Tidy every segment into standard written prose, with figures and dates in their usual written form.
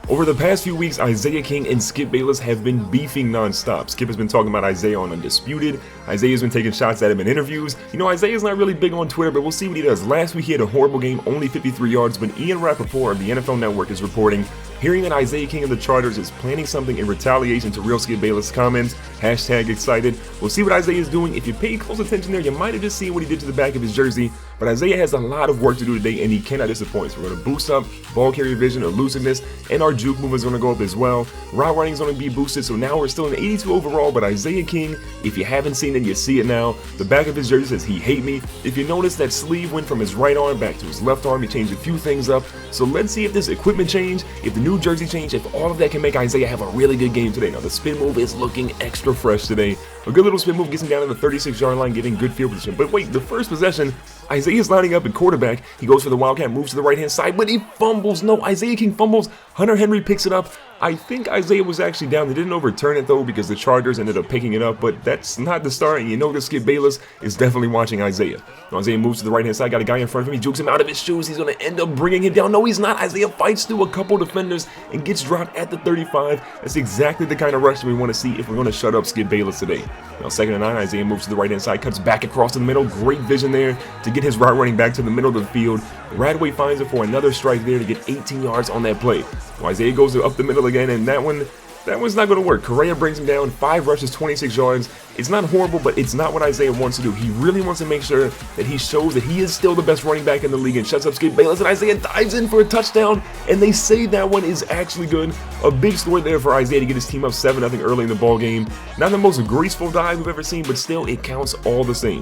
Over the past few weeks, Isaiah King and Skip Bayless have been beefing non-stop. Skip has been talking about Isaiah on Undisputed. Isaiah's been taking shots at him in interviews. You know, Isaiah's not really big on Twitter, but we'll see what he does. Last week he had a horrible game, only 53 yards, but Ian Rappaport of the NFL Network is reporting, hearing that Isaiah King of the Chargers is planning something in retaliation to real Skip Bayless comments. Hashtag excited. We'll see what Isaiah is doing. If you paid close attention there, you might have just seen what he did to the back of his jersey. But Isaiah has a lot of work to do today, and he cannot disappoint. So we're going to boost up ball carrier vision, elusiveness, and our juke movement is going to go up as well. Route running is going to be boosted, so now we're still in 82 overall. But Isaiah King, if you haven't seen it, you see it now. The back of his jersey says he hate me. If you notice, that sleeve went from his right arm back to his left arm. He changed a few things up. So let's see if this equipment change, if the new jersey change, if all of that can make Isaiah have a really good game today. Now the spin move is looking extra fresh today. A good little spin move gets him down to the 36-yard line, getting good field position. But wait, the first possession, Isaiah's lining up at quarterback. He goes for the wildcat, moves to the right-hand side, but he fumbles. No, Isaiah King fumbles. Hunter Henry picks it up. I think Isaiah was actually down. They didn't overturn it, though, because the Chargers ended up picking it up, but that's not the start, and you know that Skip Bayless is definitely watching Isaiah. Now, Isaiah moves to the right-hand side, got a guy in front of him. He jukes him out of his shoes. He's going to end up bringing him down. No, he's not. Isaiah fights through a couple defenders and gets dropped at the 35. That's exactly the kind of rush we want to see if we're going to shut up Skip Bayless today. Now, 2nd and 9, Isaiah moves to the right-hand side, cuts back across the middle. Great vision there to get his route running back to the middle of the field. Radway finds it for another strike there to get 18 yards on that play. Well, Isaiah goes up the middle again, and that one's not going to work. Correa brings him down, 5 rushes, 26 yards. It's not horrible, but it's not what Isaiah wants to do. He really wants to make sure that he shows that he is still the best running back in the league and shuts up Skip Bayless, and Isaiah dives in for a touchdown, and they say that one is actually good. A big score there for Isaiah to get his team up 7-0 early in the ball game. Not the most graceful dive we've ever seen, but still, it counts all the same.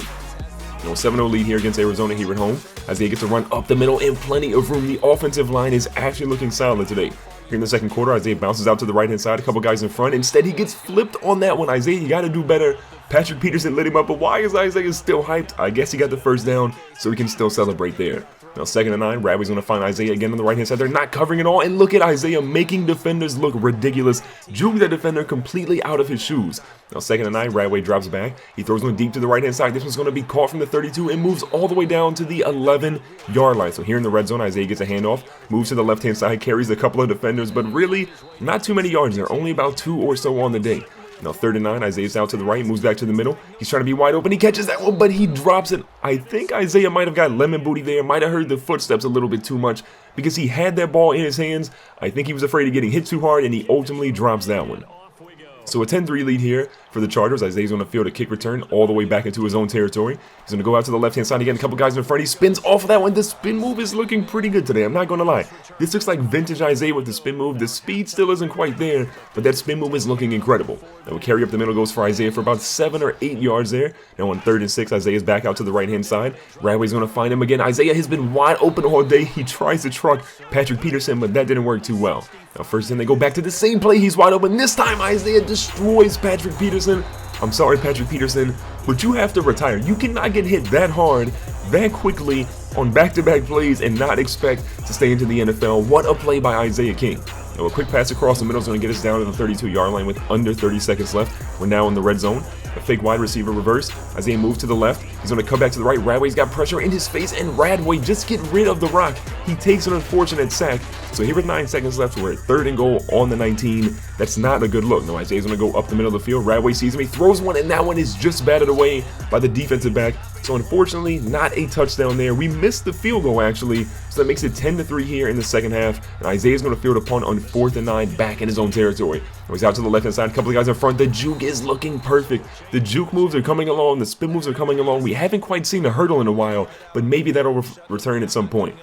7-0 lead here against Arizona here at home. Isaiah gets to run up the middle and plenty of room. The offensive line is actually looking solid today. Here in the second quarter, Isaiah bounces out to the right-hand side, a couple guys in front. Instead, he gets flipped on that one. Isaiah, you got to do better. Patrick Peterson lit him up, but why is Isaiah still hyped? I guess he got the first down, so he can still celebrate there. Now, 2nd and 9, Radway's going to find Isaiah again on the right-hand side. They're not covering it all, and look at Isaiah making defenders look ridiculous. Juke that defender completely out of his shoes. Now, 2nd and 9, Radway drops back. He throws one deep to the right-hand side. This one's going to be caught from the 32 and moves all the way down to the 11-yard line. So here in the red zone, Isaiah gets a handoff, moves to the left-hand side, carries a couple of defenders, but really not too many yards there, only about 2 or so on the day. Now 3rd and 9, Isaiah's out to the right, moves back to the middle. He's trying to be wide open. He catches that one, but he drops it. I think Isaiah might have got lemon booty there, might have heard the footsteps a little bit too much because he had that ball in his hands. I think he was afraid of getting hit too hard, and he ultimately drops that one. So a 10-3 lead here for the Chargers. Isaiah's going to field a kick return all the way back into his own territory. He's going to go out to the left-hand side again. A couple guys in front. He spins off of that one. The spin move is looking pretty good today. I'm not going to lie. This looks like vintage Isaiah with the spin move. The speed still isn't quite there, but that spin move is looking incredible. Now a carry up the middle goes for Isaiah for about 7 or 8 yards there. Now on 3rd and 6, Isaiah's back out to the right-hand side. Radway's going to find him again. Isaiah has been wide open all day. He tries to truck Patrick Peterson, but that didn't work too well. Now first then they go back to the same play. He's wide open. This time Isaiah destroys Patrick Peterson. I'm sorry, Patrick Peterson, but you have to retire. You cannot get hit that hard, that quickly on back-to-back plays and not expect to stay into the NFL. What a play by Isaiah King. Now a quick pass across the middle is going to get us down to the 32-yard line with under 30 seconds left. We're now in the red zone. A fake wide receiver reverse. Isaiah moves to the left. He's going to come back to the right. Radway's got pressure in his face, and Radway just get rid of the rock. He takes an unfortunate sack. So here with 9 seconds left, we're at 3rd and goal on the 19. That's not a good look. No, Isaiah's going to go up the middle of the field. Radway sees him. He throws one, and that one is just batted away by the defensive back. So unfortunately, not a touchdown there. We missed the field goal, actually. So that makes it 10-3 here in the second half. And Isaiah's going to field a punt on 4th and 9 back in his own territory. He's out to the left-hand side. A couple of guys in front. The juke is looking perfect. The juke moves are coming along. The spin moves are coming along. We haven't quite seen the hurdle in a while, but maybe that'll return at some point.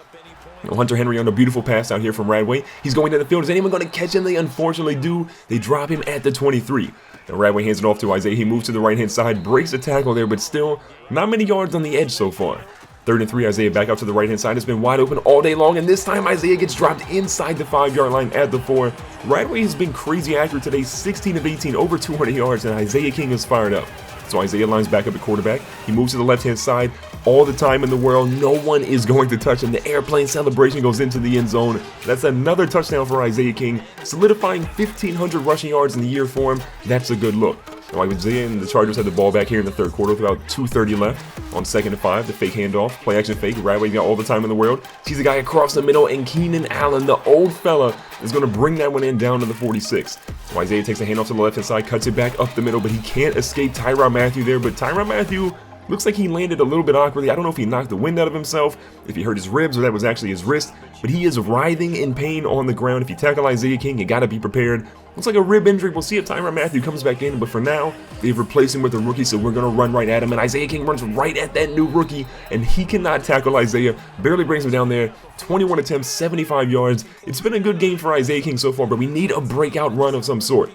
Hunter Henry on a beautiful pass out here from Radway. He's going to the field. Is anyone going to catch him? They unfortunately do. They drop him at the 23. Now Radway hands it off to Isaiah. He moves to the right-hand side, breaks the tackle there, but still not many yards on the edge so far. 3rd and 3, Isaiah back out to the right-hand side. It's been wide open all day long, and this time Isaiah gets dropped inside the 5-yard line at the 4. Radway has been crazy accurate today, 16 of 18, over 200 yards, and Isaiah King is fired up. So Isaiah lines back up at quarterback. He moves to the left-hand side. All the time in the world, no one is going to touch him. The airplane celebration goes into the end zone. That's another touchdown for Isaiah King, solidifying 1,500 rushing yards in the year for him. That's a good look. Now Isaiah and the Chargers had the ball back here in the 3rd quarter with about 2:30 left. On 2nd and 5, the fake handoff, play action fake. Radway got all the time in the world. Sees the guy across the middle, and Keenan Allen, the old fella is going to bring that one in down to the 46. So Isaiah takes a handoff to the left-hand side, cuts it back up the middle, but he can't escape Tyrann Mathieu there. But Tyrann Mathieu looks like he landed a little bit awkwardly. I don't know if he knocked the wind out of himself, if he hurt his ribs, or that was actually his wrist, but he is writhing in pain on the ground. If you tackle Isaiah King, you got to be prepared. Looks like a rib injury. We'll see if Tyrann Mathieu comes back in, but for now, they've replaced him with a rookie, so we're going to run right at him, and Isaiah King runs right at that new rookie, and he cannot tackle Isaiah. Barely brings him down there. 21 attempts, 75 yards. It's been a good game for Isaiah King so far, but we need a breakout run of some sort.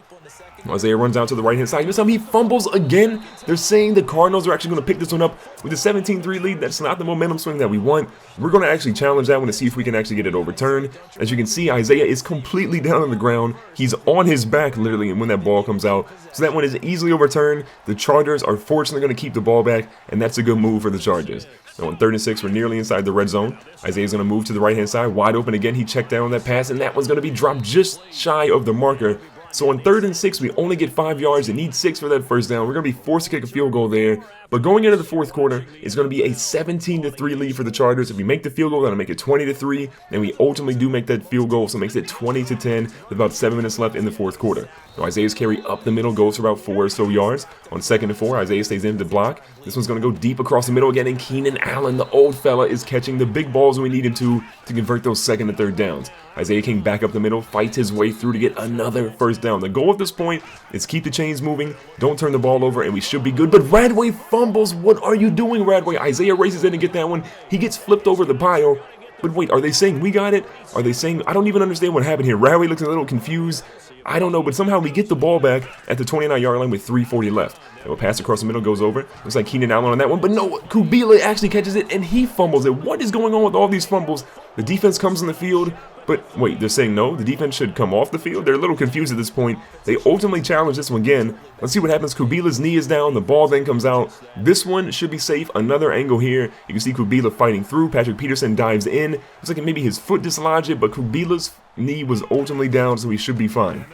Isaiah runs out to the right-hand side. This time he fumbles again. They're saying the Cardinals are actually going to pick this one up with a 17-3 lead. That's not the momentum swing that we want. We're going to actually challenge that one to see if we can actually get it overturned. As you can see, Isaiah is completely down on the ground. He's on his back, literally, when that ball comes out. So that one is easily overturned. The Chargers are fortunately going to keep the ball back, and that's a good move for the Chargers. Now on 3rd and 6, we're nearly inside the red zone. Isaiah's going to move to the right-hand side. Wide open again. He checked down that pass, and that one's going to be dropped just shy of the marker. So on 3rd and 6, we only get 5 yards and need 6 for that first down. We're going to be forced to kick a field goal there. But going into the 4th quarter, it's going to be a 17-3 lead for the Chargers. If we make the field goal, that'll make it 20-3. And we ultimately do make that field goal, so it makes it 20-10 with about 7 minutes left in the 4th quarter. Now Isaiah's carry up the middle goes for about 4 or so yards. On 2nd and 4, Isaiah stays in to block. This one's going to go deep across the middle again, and Keenan Allen, the old fella, is catching the big balls we need him to convert those 2nd and 3rd downs. Isaiah King back up the middle, fights his way through to get another first down. The goal at this point is keep the chains moving, don't turn the ball over, and we should be good. But Radway fumbles. What are you doing, Radway? Isaiah races in to get that one. He gets flipped over the pile. But wait, are they saying we got it? Are they saying... I don't even understand what happened here. Radway looks a little confused. I don't know, but somehow we get the ball back at the 29-yard line with 3:40 left. And a pass across the middle goes over. Looks like Keenan Allen on that one, but no, Kubila actually catches it, and he fumbles it. What is going on with all these fumbles? The defense comes in the field, but wait, they're saying no? The defense should come off the field? They're a little confused at this point. They ultimately challenge this one again. Let's see what happens. Kubila's knee is down. The ball then comes out. This one should be safe. Another angle here. You can see Kubila fighting through. Patrick Peterson dives in. Looks like maybe his foot dislodged it, but Kubila's knee was ultimately down, so he should be fine.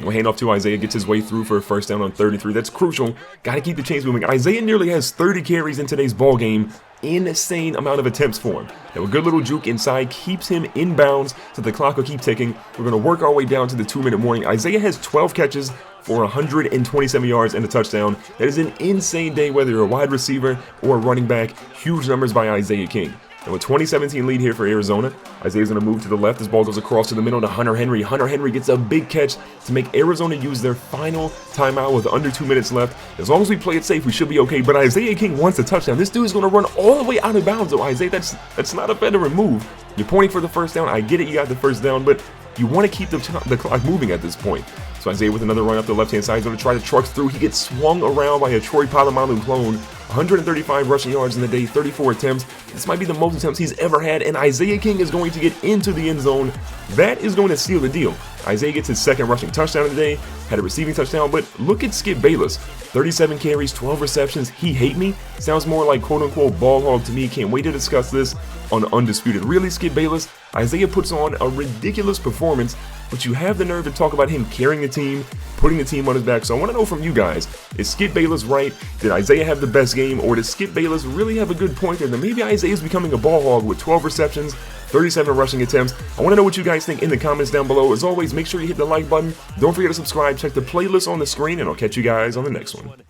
We'll hand off to Isaiah, gets his way through for a first down on 33. That's crucial. Got to keep the chains moving. Isaiah nearly has 30 carries in today's ball game. Insane amount of attempts for him. Now a good little juke inside keeps him in bounds, so the clock will keep ticking. We're going to work our way down to the 2-minute warning. Isaiah has 12 catches for 127 yards and a touchdown. That is an insane day, whether you're a wide receiver or a running back. Huge numbers by Isaiah King. And with 20-17 lead here for Arizona, Isaiah's going to move to the left. This ball goes across to the middle to Hunter Henry. Hunter Henry gets a big catch to make Arizona use their final timeout with under 2 minutes left. As long as we play it safe, we should be okay. But Isaiah King wants a touchdown. This dude is going to run all the way out of bounds. So Isaiah, that's not a veteran move. You're pointing for the first down. I get it, you got the first down, but you want to keep the clock moving at this point. So Isaiah with another run up the left-hand side. He's going to try to truck through. He gets swung around by a Troy Polamalu clone. 135 rushing yards in the day, 34 attempts. This might be the most attempts he's ever had, and Isaiah King is going to get into the end zone. That is going to seal the deal. Isaiah gets his 2nd rushing touchdown of the day, had a receiving touchdown, but look at Skip Bayless. 37 carries, 12 receptions. He hate me? Sounds more like quote-unquote ball hog to me. Can't wait to discuss this on Undisputed. Really, Skip Bayless? Isaiah puts on a ridiculous performance, but you have the nerve to talk about him carrying the team, putting the team on his back. So I want to know from you guys, is Skip Bayless right? Did Isaiah have the best game, or does Skip Bayless really have a good point there? Then maybe Isaiah's becoming a ball hog with 12 receptions, 37 rushing attempts. I want to know what you guys think in the comments down below. As always, make sure you hit the like button. Don't forget to subscribe. Check the playlist on the screen, and I'll catch you guys on the next one.